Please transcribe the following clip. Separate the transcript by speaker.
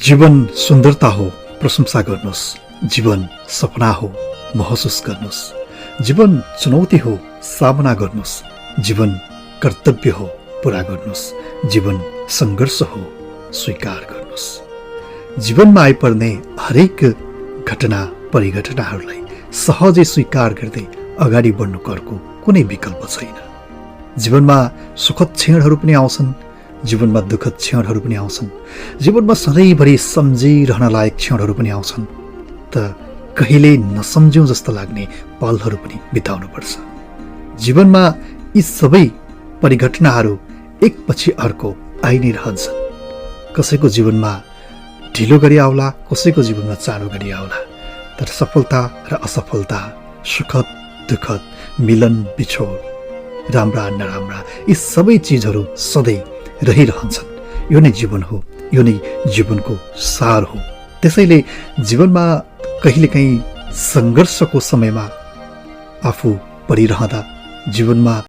Speaker 1: जीवन सुन्दरता हो, प्रशंसा गर्नुहोस्। जीवन सपना हो, महसुस गर्नुहोस्। जीवन चुनौती हो, सामना गर्नुहोस्। जीवन कर्तव्य हो, पूरा गर्नुहोस्। जीवन सङ्घर्ष हो, स्वीकार गर्नुहोस्। जीवनमा आइपर्ने हरेक घटना परिघटनाहरूलाई सहजै स्वीकार गर्दै अगाडि बढ्नुको अर्को कुनै विकल्प छैन। जीवनमा सुखद क्षणहरू पनि आउँछन्, जीवनमा दुःखद क्षणहरू पनि आउँछन्, जीवनमा सधैँभरि सम्झिरहन लायक क्षणहरू पनि आउँछन्, त कहिले नसम्झ्यौँ जस्तो लाग्ने पलहरू पनि बिताउनुपर्छ। जीवनमा यी सबै परिघटनाहरू एकपछि अर्को आइ नै रहन्छन्। कसैको जीवनमा ढिलो गरी आउला, कसैको जीवनमा चाँडो गरी आउला, तर सफलता र असफलता, सुखद दुःखद, मिलन बिछोड, राम्रा नराम्रा, यी सबै चिजहरू सधैँ रहिरहन्छन्। यो नै जीवन हो, यो नै जीवनको सार हो। त्यसैले जीवनमा कहिलेकाहीँ सङ्घर्षको समयमा आफू परिरहँदा, जीवनमा